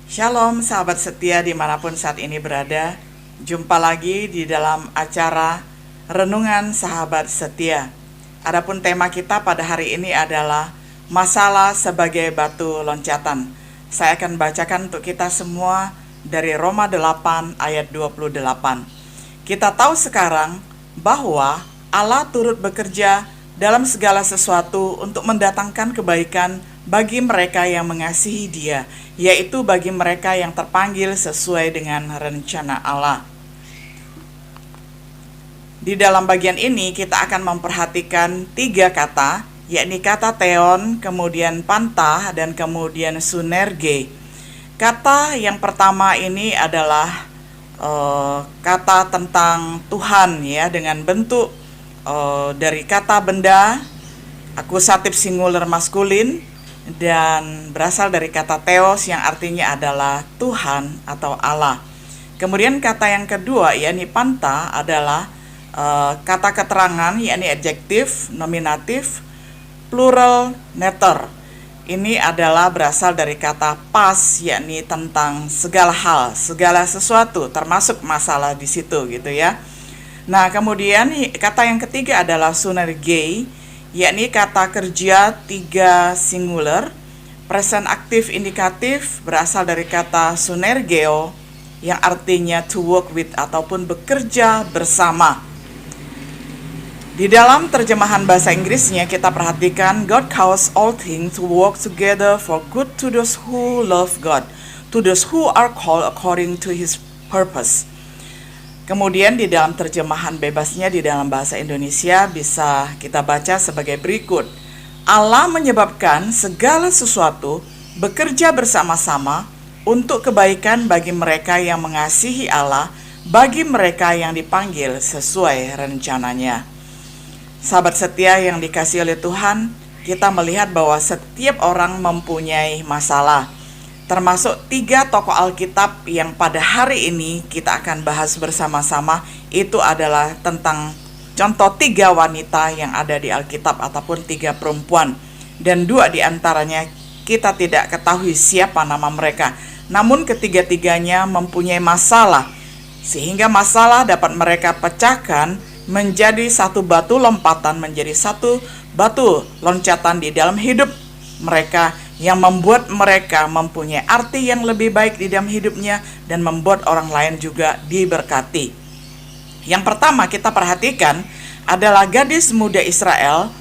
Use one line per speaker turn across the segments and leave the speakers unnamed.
Shalom sahabat setia dimanapun saat ini berada. Jumpa lagi di dalam acara Renungan Sahabat Setia. Adapun tema kita pada hari ini adalah masalah sebagai batu loncatan. Saya akan bacakan untuk kita semua dari Roma 8 ayat 28. Kita tahu sekarang bahwa Allah turut bekerja dalam segala sesuatu untuk mendatangkan kebaikan bagi mereka yang mengasihi Dia, yaitu bagi mereka yang terpanggil sesuai dengan rencana Allah. Di dalam bagian ini kita akan memperhatikan 3 kata, yakni kata theon, kemudian panta, dan kemudian sunerge. Kata yang pertama ini adalah kata tentang Tuhan, ya, dengan bentuk dari kata benda, akusatif singular maskulin, dan berasal dari kata theos yang artinya adalah Tuhan atau Allah. Kemudian kata yang kedua yakni panta adalah kata keterangan yakni adjektif, nominatif, plural, neuter. Ini adalah berasal dari kata pas yakni tentang segala hal, segala sesuatu, termasuk masalah di situ gitu ya. Nah, kemudian kata yang ketiga adalah sunerge, yakni kata kerja 3 singular, present aktif indikatif berasal dari kata sunergeo yang artinya to work with ataupun bekerja bersama. Di dalam terjemahan bahasa Inggrisnya kita perhatikan God causes all things to work together for good to those who love God, to those who are called according to His purpose. Kemudian di dalam terjemahan bebasnya di dalam bahasa Indonesia bisa kita baca sebagai berikut. Allah menyebabkan segala sesuatu bekerja bersama-sama untuk kebaikan bagi mereka yang mengasihi Allah, bagi mereka yang dipanggil sesuai rencananya. Sahabat setia yang dikasihi oleh Tuhan, kita melihat bahwa setiap orang mempunyai masalah. Termasuk 3 tokoh Alkitab yang pada hari ini kita akan bahas bersama-sama. Itu adalah tentang contoh 3 wanita yang ada di Alkitab ataupun 3 perempuan. Dan 2 diantaranya kita tidak ketahui siapa nama mereka. Namun ketiga-tiganya mempunyai masalah, sehingga masalah dapat mereka pecahkan menjadi satu batu lompatan, menjadi satu batu loncatan di dalam hidup mereka, yang membuat mereka mempunyai arti yang lebih baik di dalam hidupnya dan membuat orang lain juga diberkati. Yang pertama kita perhatikan adalah gadis muda Israel.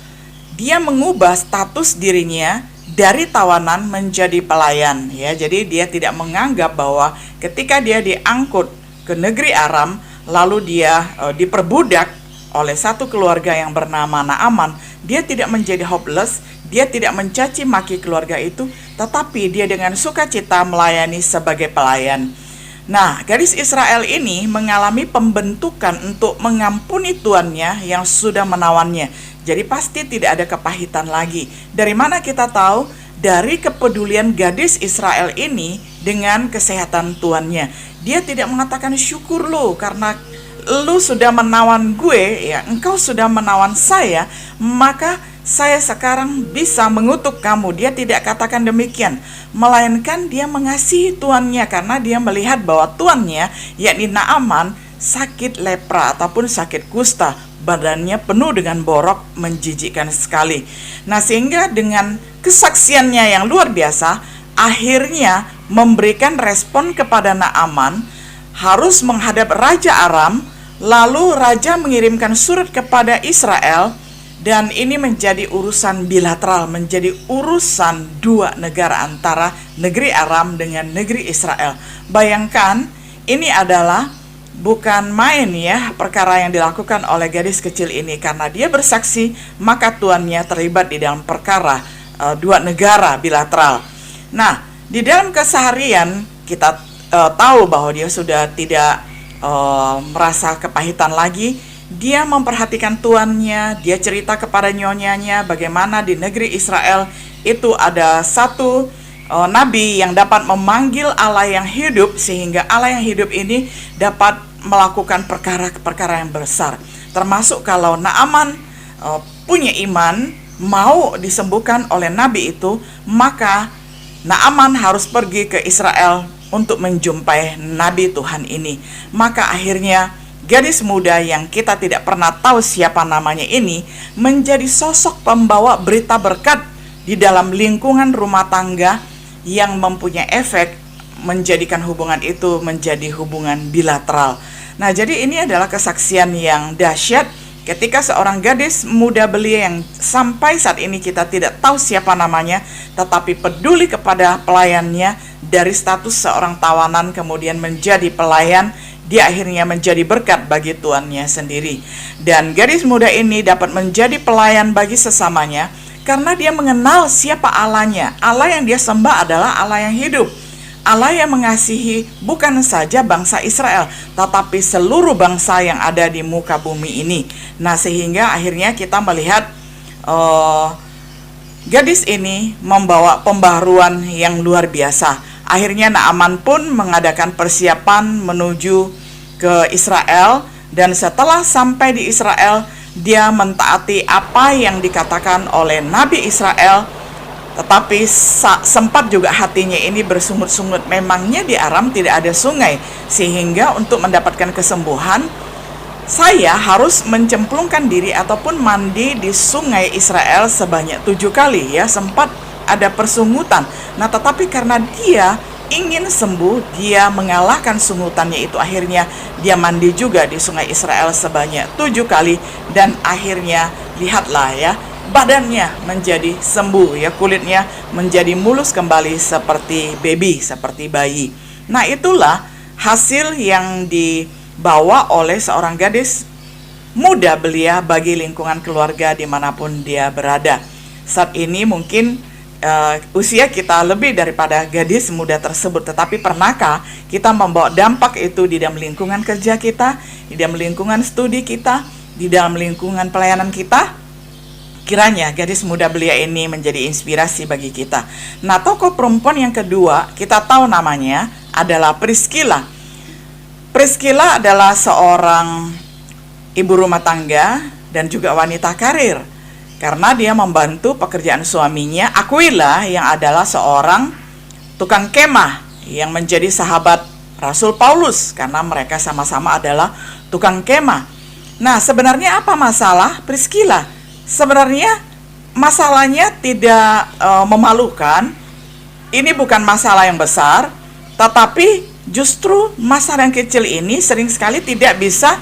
Dia mengubah status dirinya dari tawanan menjadi pelayan, ya. Jadi dia tidak menganggap bahwa ketika dia diangkut ke negeri Aram lalu dia diperbudak oleh satu keluarga yang bernama Naaman, dia tidak menjadi hopeless, dia tidak mencaci maki keluarga itu, tetapi dia dengan sukacita melayani sebagai pelayan. Nah, gadis Israel ini mengalami pembentukan untuk mengampuni tuannya yang sudah menawannya. Jadi pasti tidak ada kepahitan lagi. Dari mana kita tahu? Dari kepedulian gadis Israel ini dengan kesehatan tuannya. Dia tidak mengatakan syukur lo karena lu sudah menawan gue, ya, engkau sudah menawan saya, maka saya sekarang bisa mengutuk kamu. Dia tidak katakan demikian, melainkan dia mengasihi tuannya karena dia melihat bahwa tuannya, yakni Naaman, sakit lepra ataupun sakit kusta, badannya penuh dengan borok, menjijikkan sekali. Nah, sehingga dengan kesaksiannya yang luar biasa, akhirnya memberikan respon kepada Naaman, harus menghadap Raja Aram. Lalu raja mengirimkan surat kepada Israel, dan ini menjadi urusan bilateral, menjadi urusan 2 negara antara negeri Aram dengan negeri Israel. Bayangkan, ini adalah bukan main, ya, perkara yang dilakukan oleh gadis kecil ini. Karena dia bersaksi, maka tuannya terlibat di dalam perkara 2 negara bilateral. Nah, di dalam keseharian kita tahu bahwa dia sudah tidak merasa kepahitan lagi. Dia memperhatikan tuannya, dia cerita kepada nyonyanya bagaimana di negeri Israel itu ada satu nabi yang dapat memanggil Allah yang hidup, sehingga Allah yang hidup ini dapat melakukan perkara-perkara yang besar. Termasuk kalau Naaman punya iman, mau disembuhkan oleh nabi itu, maka Naaman harus pergi ke Israel untuk menjumpai Nabi Tuhan ini. Maka akhirnya gadis muda yang kita tidak pernah tahu siapa namanya ini menjadi sosok pembawa berita berkat di dalam lingkungan rumah tangga yang mempunyai efek menjadikan hubungan itu menjadi hubungan bilateral. Nah, jadi ini adalah kesaksian yang dahsyat ketika seorang gadis muda belia yang sampai saat ini kita tidak tahu siapa namanya, tetapi peduli kepada pelayannya dari status seorang tawanan kemudian menjadi pelayan, dia akhirnya menjadi berkat bagi tuannya sendiri. Dan gadis muda ini dapat menjadi pelayan bagi sesamanya karena dia mengenal siapa Allahnya. Allah yang dia sembah adalah Allah yang hidup, Allah yang mengasihi bukan saja bangsa Israel, tetapi seluruh bangsa yang ada di muka bumi ini. Nah, sehingga akhirnya kita melihat gadis ini membawa pembaharuan yang luar biasa. Akhirnya Naaman pun mengadakan persiapan menuju ke Israel, dan setelah sampai di Israel, dia mentaati apa yang dikatakan oleh Nabi Israel. Tetapi sempat juga hatinya ini bersungut-sungut. Memangnya di Aram tidak ada sungai, sehingga untuk mendapatkan kesembuhan saya harus mencemplungkan diri ataupun mandi di sungai Israel sebanyak 7 kali ya. Sempat ada persungutan. Nah, tetapi karena dia ingin sembuh, dia mengalahkan sungutannya itu. Akhirnya dia mandi juga di sungai Israel sebanyak 7 kali, dan akhirnya lihatlah ya, badannya menjadi sembuh ya, kulitnya menjadi mulus kembali seperti baby, seperti bayi. Nah, itulah hasil yang dibawa oleh seorang gadis muda belia bagi lingkungan keluarga dimanapun dia berada. Saat ini mungkin usia kita lebih daripada gadis muda tersebut, tetapi pernahkah kita membawa dampak itu di dalam lingkungan kerja kita, di dalam lingkungan studi kita, di dalam lingkungan pelayanan kita? Kiranya gadis muda belia ini menjadi inspirasi bagi kita. Nah, tokoh perempuan yang kedua kita tahu namanya adalah Priscilla. Priscilla adalah seorang ibu rumah tangga dan juga wanita karir, karena dia membantu pekerjaan suaminya Aquila yang adalah seorang tukang kemah yang menjadi sahabat Rasul Paulus, karena mereka sama-sama adalah tukang kemah. Nah, sebenarnya apa masalah Priscilla? Sebenarnya masalahnya tidak memalukan. Ini bukan masalah yang besar, tetapi justru masalah yang kecil ini sering sekali tidak bisa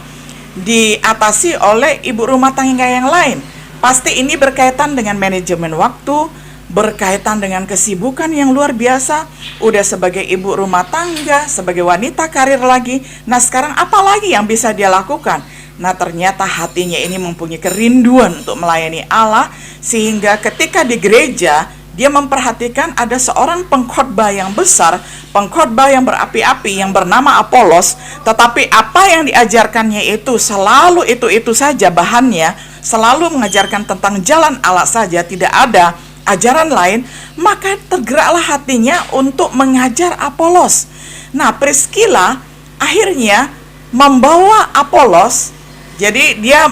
diatasi oleh ibu rumah tangga yang lain. Pasti ini berkaitan dengan manajemen waktu, berkaitan dengan kesibukan yang luar biasa. Udah sebagai ibu rumah tangga, sebagai wanita karir lagi. Nah, sekarang apa lagi yang bisa dia lakukan? Nah, ternyata hatinya ini mempunyai kerinduan untuk melayani Allah, sehingga ketika di gereja dia memperhatikan ada seorang pengkhotbah yang besar, pengkhotbah yang berapi-api yang bernama Apolos, tetapi apa yang diajarkannya itu selalu itu saja bahannya, selalu mengajarkan tentang jalan Allah saja, tidak ada ajaran lain. Maka tergeraklah hatinya untuk mengajar Apolos. Nah, Priscilla akhirnya membawa Apolos. Jadi dia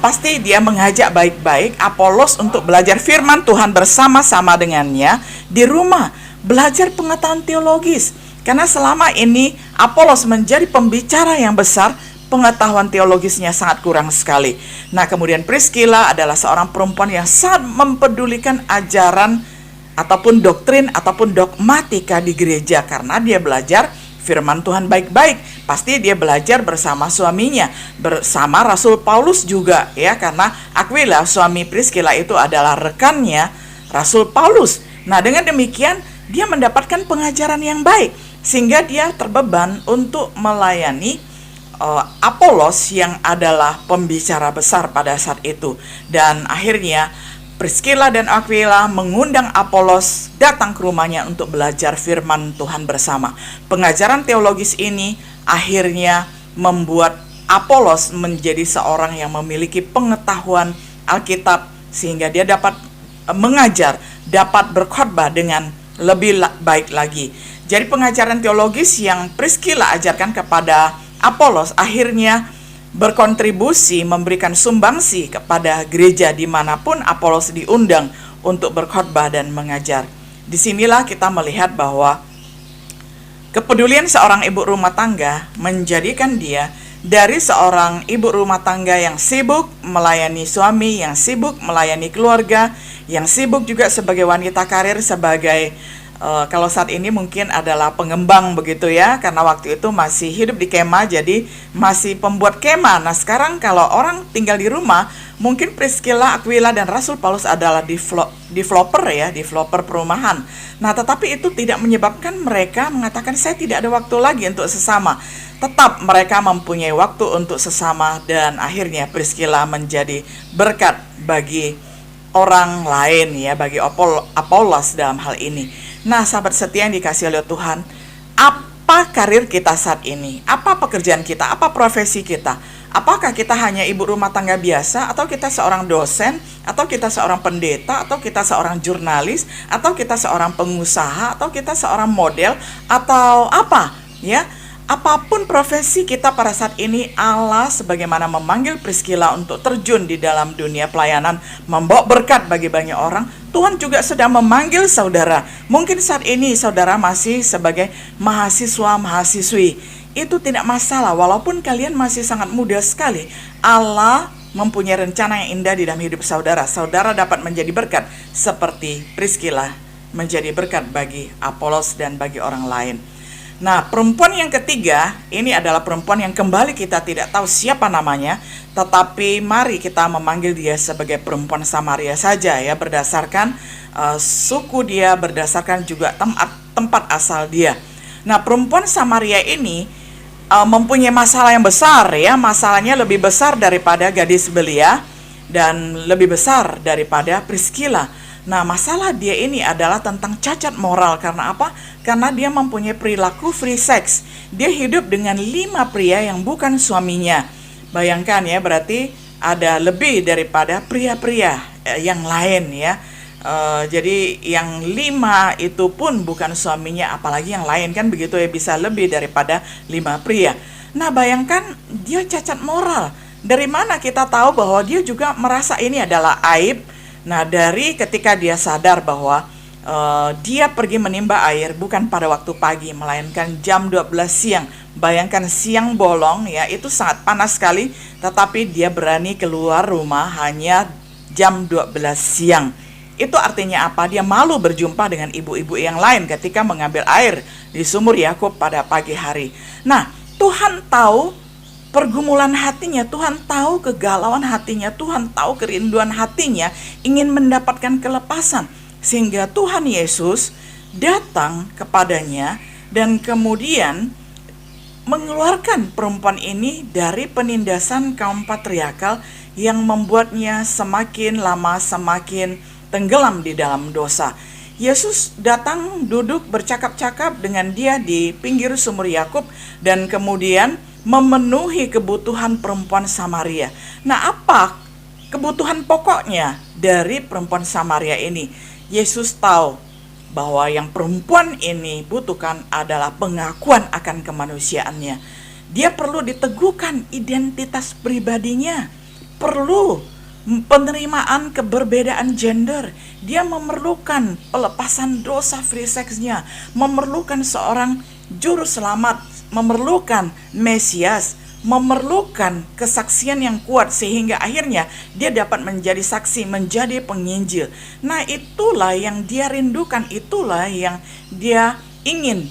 pasti dia mengajak baik-baik Apolos untuk belajar firman Tuhan bersama-sama dengannya di rumah, belajar pengetahuan teologis. Karena selama ini Apolos menjadi pembicara yang besar, pengetahuan teologisnya sangat kurang sekali. Nah, kemudian Priscilla adalah seorang perempuan yang sangat mempedulikan ajaran ataupun doktrin ataupun dogmatika di gereja, karena dia belajar firman Tuhan baik-baik. Pasti dia belajar bersama suaminya, bersama Rasul Paulus juga ya, karena Aquila suami Priscilla itu adalah rekannya Rasul Paulus. Nah, dengan demikian dia mendapatkan pengajaran yang baik, sehingga dia terbeban untuk melayani Apolos yang adalah pembicara besar pada saat itu. Dan akhirnya Priscilla dan Aquila mengundang Apolos datang ke rumahnya untuk belajar firman Tuhan bersama. Pengajaran teologis ini akhirnya membuat Apolos menjadi seorang yang memiliki pengetahuan Alkitab, sehingga dia dapat mengajar, dapat berkhotbah dengan lebih baik lagi. Jadi pengajaran teologis yang Priscilla ajarkan kepada Apolos akhirnya berkontribusi, memberikan sumbangsi kepada gereja dimanapun Apolos diundang untuk berkhotbah dan mengajar. Disinilah kita melihat bahwa kepedulian seorang ibu rumah tangga menjadikan dia dari seorang ibu rumah tangga yang sibuk melayani suami, yang sibuk melayani keluarga, yang sibuk juga sebagai wanita karir, sebagai kalau saat ini mungkin adalah pengembang begitu ya, karena waktu itu masih hidup di kemah, jadi masih pembuat kemah. Nah sekarang kalau orang tinggal di rumah, mungkin Priscilla, Aquila, dan Rasul Paulus adalah developer perumahan. Nah tetapi itu tidak menyebabkan mereka mengatakan saya tidak ada waktu lagi untuk sesama. Tetap mereka mempunyai waktu untuk sesama, dan akhirnya Priscilla menjadi berkat bagi orang lain ya, bagi Apollos dalam hal ini. Nah sahabat setia yang dikasih oleh Tuhan, apa karir kita saat ini? Apa pekerjaan kita? Apa profesi kita? Apakah kita hanya ibu rumah tangga biasa, atau kita seorang dosen, atau kita seorang pendeta, atau kita seorang jurnalis, atau kita seorang pengusaha, atau kita seorang model, atau apa ya? Apapun profesi kita pada saat ini, Allah sebagaimana memanggil Priscilla untuk terjun di dalam dunia pelayanan, membawa berkat bagi banyak orang, Tuhan juga sedang memanggil saudara. Mungkin saat ini saudara masih sebagai mahasiswa-mahasiswi. Itu tidak masalah, walaupun kalian masih sangat muda sekali. Allah mempunyai rencana yang indah di dalam hidup saudara. Saudara dapat menjadi berkat seperti Priscilla menjadi berkat bagi Apollos dan bagi orang lain. Nah, perempuan yang ketiga, ini adalah perempuan yang kembali kita tidak tahu siapa namanya, tetapi mari kita memanggil dia sebagai perempuan Samaria saja ya, berdasarkan suku dia, berdasarkan juga tempat asal dia. Nah, perempuan Samaria ini mempunyai masalah yang besar ya, masalahnya lebih besar daripada gadis belia dan lebih besar daripada Priscilla. Nah, masalah dia ini adalah tentang cacat moral. Karena apa? Karena dia mempunyai perilaku free sex. Dia hidup dengan 5 pria yang bukan suaminya. Bayangkan ya, berarti ada lebih daripada pria-pria yang lain ya. Jadi yang 5 itu pun bukan suaminya, apalagi yang lain kan begitu ya, bisa lebih daripada 5 pria. Nah, bayangkan dia cacat moral. Dari mana kita tahu bahwa dia juga merasa ini adalah aib? Nah, dari ketika dia sadar bahwa dia pergi menimba air bukan pada waktu pagi, melainkan jam 12 siang. Bayangkan siang bolong ya, itu sangat panas sekali, tetapi dia berani keluar rumah hanya jam 12 siang. Itu artinya apa? Dia malu berjumpa dengan ibu-ibu yang lain ketika mengambil air di sumur Yakub pada pagi hari. Nah, Tuhan tahu pergumulan hatinya, Tuhan tahu kegalauan hatinya, Tuhan tahu kerinduan hatinya, ingin mendapatkan kelepasan. Sehingga Tuhan Yesus datang kepadanya dan kemudian mengeluarkan perempuan ini dari penindasan kaum patriarkal yang membuatnya semakin lama semakin tenggelam di dalam dosa. Yesus datang duduk bercakap-cakap dengan dia di pinggir sumur Yakub dan kemudian memenuhi kebutuhan perempuan Samaria. Nah, apa kebutuhan pokoknya dari perempuan Samaria ini? Yesus tahu bahwa yang perempuan ini butuhkan adalah pengakuan akan kemanusiaannya. Dia perlu diteguhkan identitas pribadinya, perlu penerimaan keberbedaan gender. Dia memerlukan pelepasan dosa free sex-nya, memerlukan seorang juru selamat, memerlukan Mesias, memerlukan kesaksian yang kuat sehingga akhirnya dia dapat menjadi saksi, menjadi penginjil. Nah, itulah yang dia rindukan, itulah yang dia ingin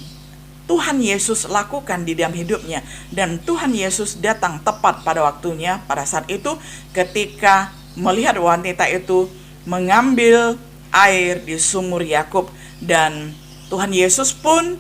Tuhan Yesus lakukan di dalam hidupnya. Dan Tuhan Yesus datang tepat pada waktunya pada saat itu ketika melihat wanita itu mengambil air di sumur Yakub, dan Tuhan Yesus pun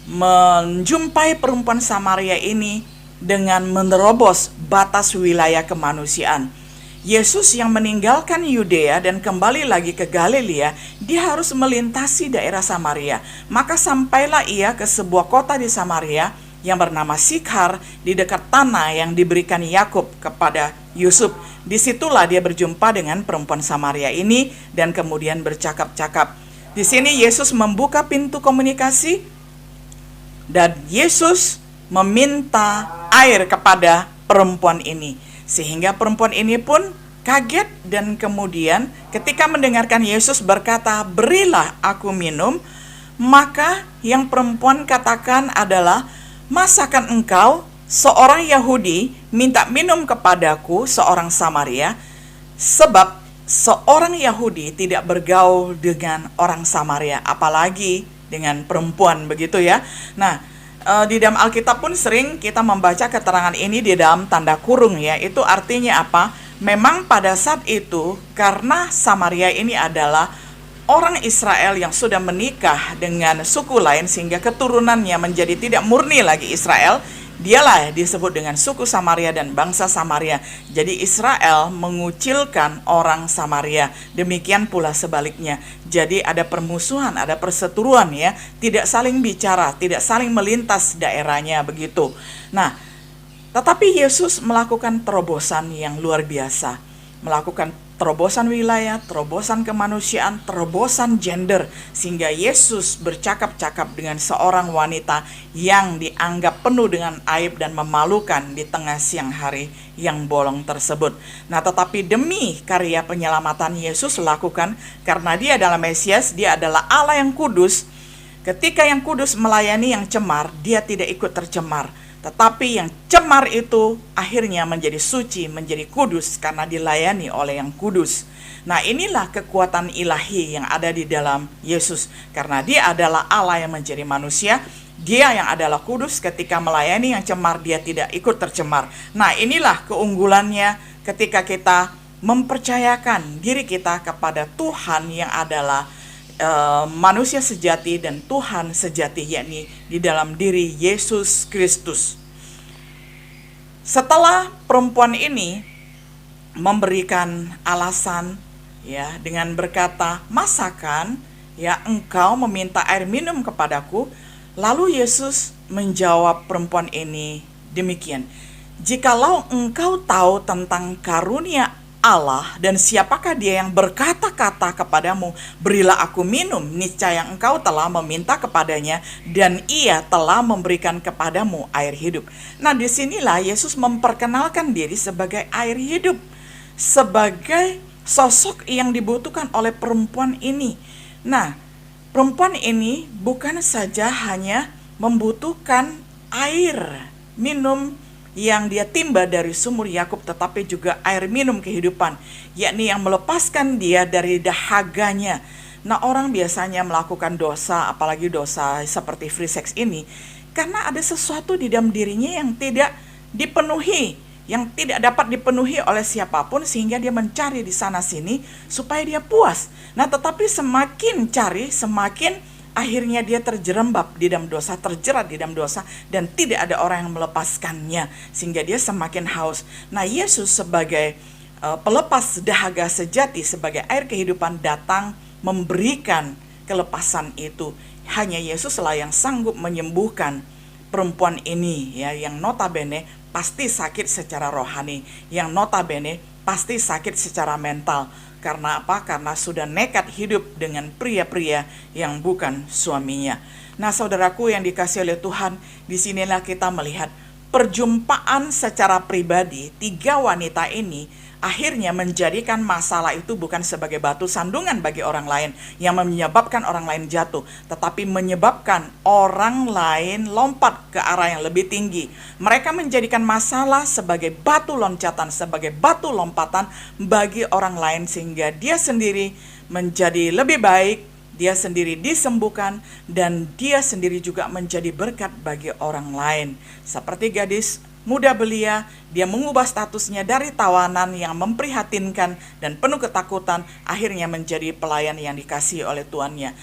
menjumpai perempuan Samaria ini dengan menerobos batas wilayah kemanusiaan. Yesus yang meninggalkan Yudea dan kembali lagi ke Galilea, dia harus melintasi daerah Samaria. Maka sampailah ia ke sebuah kota di Samaria yang bernama Sikhar, di dekat tanah yang diberikan Yakub kepada Yusuf. Disitulah dia berjumpa dengan perempuan Samaria ini dan kemudian bercakap-cakap. Di sini Yesus membuka pintu komunikasi dan Yesus meminta air kepada perempuan ini. Sehingga perempuan ini pun kaget dan kemudian ketika mendengarkan Yesus berkata, "Berilah aku minum," maka yang perempuan katakan adalah, "Masakan engkau, seorang Yahudi, minta minum kepadaku, seorang Samaria?" Sebab seorang Yahudi tidak bergaul dengan orang Samaria, apalagi dengan perempuan, begitu ya. Nah, di dalam Alkitab pun sering kita membaca keterangan ini di dalam tanda kurung ya. Itu artinya apa? Memang pada saat itu, karena Samaria ini adalah orang Israel yang sudah menikah dengan suku lain sehingga keturunannya menjadi tidak murni lagi Israel, dialah disebut dengan suku Samaria dan bangsa Samaria. Jadi Israel mengucilkan orang Samaria, demikian pula sebaliknya. Jadi ada permusuhan, ada perseteruan ya, tidak saling bicara, tidak saling melintas daerahnya begitu. Nah, tetapi Yesus melakukan terobosan yang luar biasa, melakukan terobosan wilayah, terobosan kemanusiaan, terobosan gender, sehingga Yesus bercakap-cakap dengan seorang wanita yang dianggap penuh dengan aib dan memalukan di tengah siang hari yang bolong tersebut. Nah, tetapi demi karya penyelamatan Yesus lakukan, karena dia adalah Mesias, dia adalah Allah yang kudus. Ketika yang kudus melayani yang cemar, dia tidak ikut tercemar. Tetapi yang cemar itu akhirnya menjadi suci, menjadi kudus karena dilayani oleh yang kudus. Nah, inilah kekuatan ilahi yang ada di dalam Yesus. Karena dia adalah Allah yang menjadi manusia, dia yang adalah kudus, ketika melayani yang cemar, dia tidak ikut tercemar. Nah, inilah keunggulannya ketika kita mempercayakan diri kita kepada Tuhan yang adalah manusia sejati dan Tuhan sejati, yakni di dalam diri Yesus Kristus. Setelah perempuan ini memberikan alasan ya dengan berkata, "Masakan ya engkau meminta air minum kepadaku?" Lalu Yesus menjawab perempuan ini demikian, "Jikalau engkau tahu tentang karunia Allah dan siapakah dia yang berkata-kata kepadamu, 'Berilah aku minum,' niscaya engkau telah meminta kepadanya dan ia telah memberikan kepadamu air hidup." Nah, disinilah Yesus memperkenalkan diri sebagai air hidup, sebagai sosok yang dibutuhkan oleh perempuan ini. Nah, perempuan ini bukan saja hanya membutuhkan air minum yang dia timba dari sumur Yakub, tetapi juga air minum kehidupan, yakni yang melepaskan dia dari dahaganya. Nah, orang biasanya melakukan dosa, apalagi dosa seperti free sex ini, karena ada sesuatu di dalam dirinya yang tidak dipenuhi, yang tidak dapat dipenuhi oleh siapapun, sehingga dia mencari di sana sini supaya dia puas. Nah, tetapi semakin cari, semakin akhirnya dia terjerembab di dalam dosa, terjerat di dalam dosa, dan tidak ada orang yang melepaskannya, sehingga dia semakin haus. Nah, Yesus sebagai pelepas dahaga sejati, sebagai air kehidupan, datang memberikan kelepasan itu. Hanya Yesuslah yang sanggup menyembuhkan perempuan ini ya, yang notabene pasti sakit secara rohani, yang notabene pasti sakit secara mental. Karena apa? Karena sudah nekat hidup dengan pria-pria yang bukan suaminya. Nah, saudaraku yang dikasihi oleh Tuhan, disinilah kita melihat perjumpaan secara pribadi tiga wanita ini akhirnya menjadikan masalah itu bukan sebagai batu sandungan bagi orang lain yang menyebabkan orang lain jatuh, tetapi menyebabkan orang lain lompat ke arah yang lebih tinggi. Mereka menjadikan masalah sebagai batu loncatan, sebagai batu lompatan bagi orang lain, sehingga dia sendiri menjadi lebih baik, dia sendiri disembuhkan, dan dia sendiri juga menjadi berkat bagi orang lain. Seperti gadis muda belia, dia mengubah statusnya dari tawanan yang memprihatinkan dan penuh ketakutan, akhirnya menjadi pelayan yang dikasihi oleh tuannya.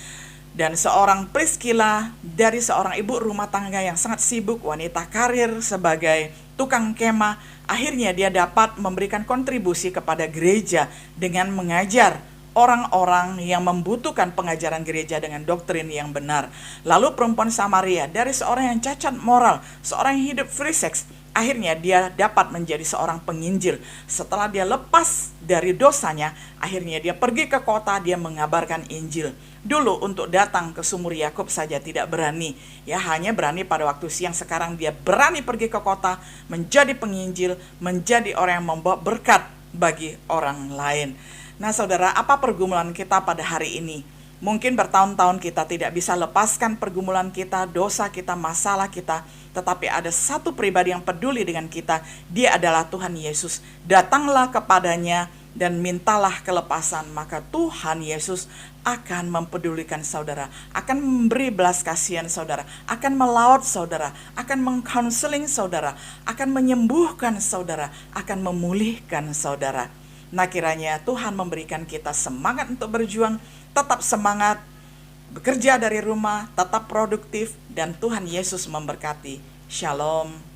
Dan seorang Priskila, dari seorang ibu rumah tangga yang sangat sibuk, wanita karir sebagai tukang kemah, akhirnya dia dapat memberikan kontribusi kepada gereja dengan mengajar orang-orang yang membutuhkan pengajaran gereja dengan doktrin yang benar. Lalu perempuan Samaria, dari seorang yang cacat moral, seorang yang hidup free sex, akhirnya dia dapat menjadi seorang penginjil. Setelah dia lepas dari dosanya, akhirnya dia pergi ke kota, dia mengabarkan Injil. Dulu untuk datang ke sumur Yakub saja tidak berani, ya hanya berani pada waktu siang. Sekarang dia berani pergi ke kota, menjadi penginjil, menjadi orang yang membawa berkat bagi orang lain. Nah saudara, apa pergumulan kita pada hari ini? Mungkin bertahun-tahun kita tidak bisa lepaskan pergumulan kita, dosa kita, masalah kita. Tetapi ada satu pribadi yang peduli dengan kita. Dia adalah Tuhan Yesus. Datanglah kepadanya dan mintalah kelepasan. Maka Tuhan Yesus akan mempedulikan saudara, akan memberi belas kasihan saudara, akan melawat saudara, akan mengcounseling saudara, akan menyembuhkan saudara, akan memulihkan saudara. Nah kiranya Tuhan memberikan kita semangat untuk berjuang, tetap semangat, bekerja dari rumah, tetap produktif, dan Tuhan Yesus memberkati. Shalom.